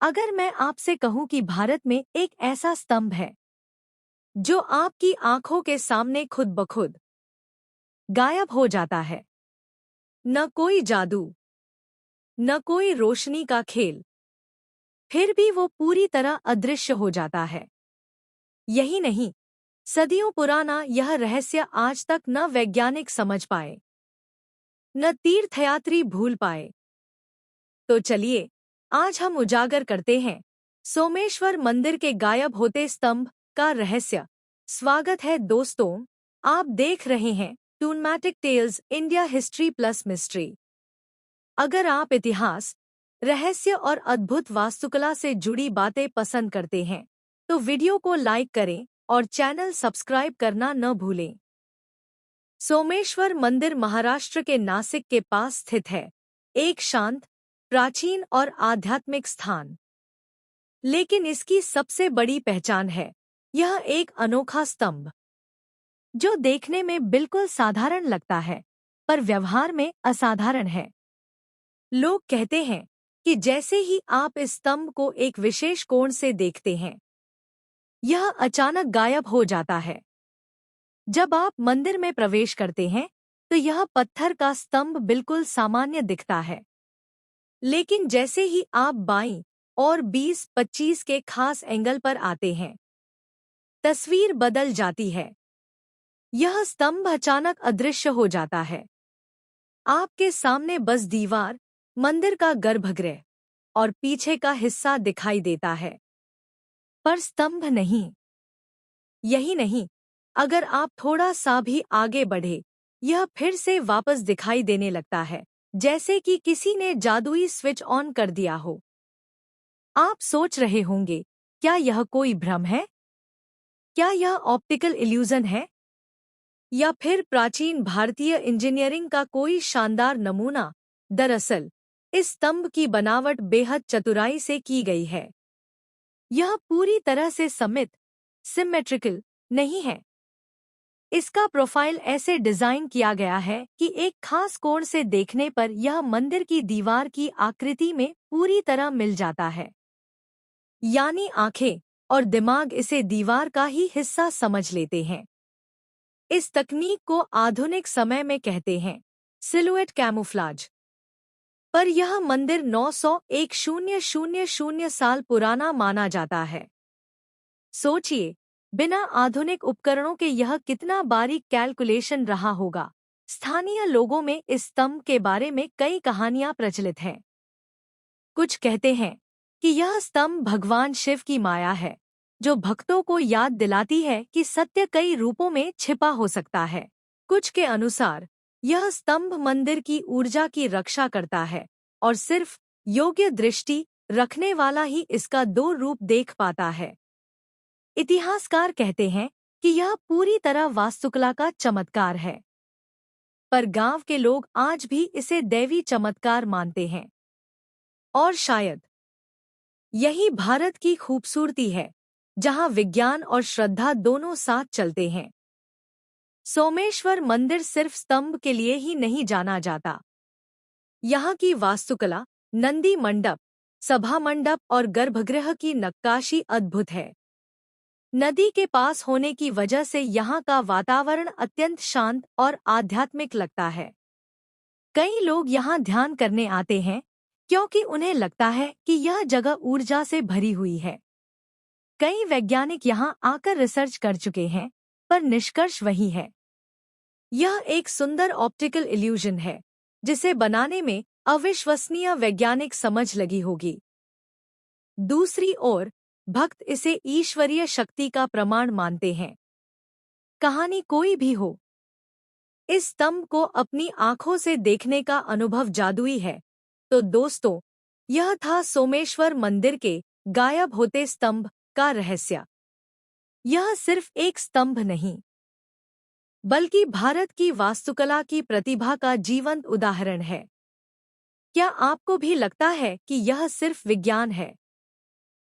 अगर मैं आपसे कहूं कि भारत में एक ऐसा स्तंभ है जो आपकी आंखों के सामने खुद ब खुद गायब हो जाता है, न कोई जादू, न कोई रोशनी का खेल, फिर भी वो पूरी तरह अदृश्य हो जाता है। यही नहीं, सदियों पुराना यह रहस्य आज तक न वैज्ञानिक समझ पाए, न तीर्थयात्री भूल पाए। तो चलिए, आज हम उजागर करते हैं सोमेश्वर मंदिर के गायब होते स्तंभ का रहस्य। स्वागत है दोस्तों, आप देख रहे हैं Toonmatic tales India history plus mystery. अगर आप इतिहास, रहस्य और अद्भुत वास्तुकला से जुड़ी बातें पसंद करते हैं, तो वीडियो को लाइक करें और चैनल सब्सक्राइब करना न भूलें। सोमेश्वर मंदिर महाराष्ट्र के नासिक के पास स्थित है, एक शांत, प्राचीन और आध्यात्मिक स्थान। लेकिन इसकी सबसे बड़ी पहचान है यह एक अनोखा स्तंभ, जो देखने में बिल्कुल साधारण लगता है, पर व्यवहार में असाधारण है। लोग कहते हैं कि जैसे ही आप इस स्तंभ को एक विशेष कोण से देखते हैं, यह अचानक गायब हो जाता है। जब आप मंदिर में प्रवेश करते हैं, तो यह पत्थर का स्तंभ बिल्कुल सामान्य दिखता है। लेकिन जैसे ही आप बाईं और 20-25 के खास एंगल पर आते हैं, तस्वीर बदल जाती है। यह स्तंभ अचानक अदृश्य हो जाता है। आपके सामने बस दीवार, मंदिर का गर्भगृह और पीछे का हिस्सा दिखाई देता है, पर स्तंभ नहीं। यही नहीं, अगर आप थोड़ा सा भी आगे बढ़े, यह फिर से वापस दिखाई देने लगता है, जैसे कि किसी ने जादुई स्विच ऑन कर दिया हो। आप सोच रहे होंगे, क्या यह कोई भ्रम है? क्या यह ऑप्टिकल इल्यूजन है? या फिर प्राचीन भारतीय इंजीनियरिंग का कोई शानदार नमूना? दरअसल, इस स्तंभ की बनावट बेहद चतुराई से की गई है। यह पूरी तरह से सममित, सिमेट्रिकल नहीं है। इसका प्रोफाइल ऐसे डिजाइन किया गया है कि एक खास कोण से देखने पर यह मंदिर की दीवार की आकृति में पूरी तरह मिल जाता है। यानी आंखें और दिमाग इसे दीवार का ही हिस्सा समझ लेते हैं। इस तकनीक को आधुनिक समय में कहते हैं सिलुएट कैमोफ्लाज। पर यह मंदिर 901,000 साल पुराना माना जाता है। सोचिए, बिना आधुनिक उपकरणों के यह कितना बारीक कैलकुलेशन रहा होगा। स्थानीय लोगों में इस स्तंभ के बारे में कई कहानियां प्रचलित हैं। कुछ कहते हैं कि यह स्तंभ भगवान शिव की माया है, जो भक्तों को याद दिलाती है कि सत्य कई रूपों में छिपा हो सकता है। कुछ के अनुसार यह स्तंभ मंदिर की ऊर्जा की रक्षा करता है और सिर्फ योग्य दृष्टि रखने वाला ही इसका दो रूप देख पाता है। इतिहासकार कहते हैं कि यह पूरी तरह वास्तुकला का चमत्कार है, पर गांव के लोग आज भी इसे दैवी चमत्कार मानते हैं। और शायद यही भारत की खूबसूरती है, जहां विज्ञान और श्रद्धा दोनों साथ चलते हैं। सोमेश्वर मंदिर सिर्फ स्तंभ के लिए ही नहीं जाना जाता। यहाँ की वास्तुकला, नंदी मंडप, सभा मंडप और गर्भगृह की नक्काशी अद्भुत है। नदी के पास होने की वजह से यहाँ का वातावरण अत्यंत शांत और आध्यात्मिक लगता है। कई लोग यहाँ ध्यान करने आते हैं क्योंकि उन्हें लगता है कि यह जगह ऊर्जा से भरी हुई है। कई वैज्ञानिक यहाँ आकर रिसर्च कर चुके हैं, पर निष्कर्ष वही है। यह एक सुंदर ऑप्टिकल इल्यूजन है, जिसे बनाने में अविश्वसनीय वैज्ञानिक समझ लगी होगी। दूसरी ओर, भक्त इसे ईश्वरीय शक्ति का प्रमाण मानते हैं। कहानी कोई भी हो, इस स्तंभ को अपनी आंखों से देखने का अनुभव जादुई है। तो दोस्तों, यह था सोमेश्वर मंदिर के गायब होते स्तंभ का रहस्य। यह सिर्फ एक स्तंभ नहीं, बल्कि भारत की वास्तुकला की प्रतिभा का जीवंत उदाहरण है। क्या आपको भी लगता है कि यह सिर्फ विज्ञान है,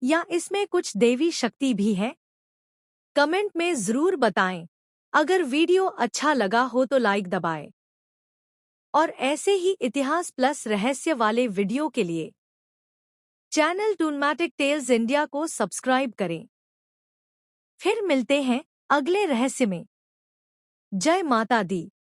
या इसमें कुछ देवी शक्ति भी है? कमेंट में जरूर बताएं। अगर वीडियो अच्छा लगा हो तो लाइक दबाएं। और ऐसे ही इतिहास प्लस रहस्य वाले वीडियो के लिए चैनल टूनमैटिक टेल्स इंडिया को सब्सक्राइब करें। फिर मिलते हैं अगले रहस्य में। जय माता दी।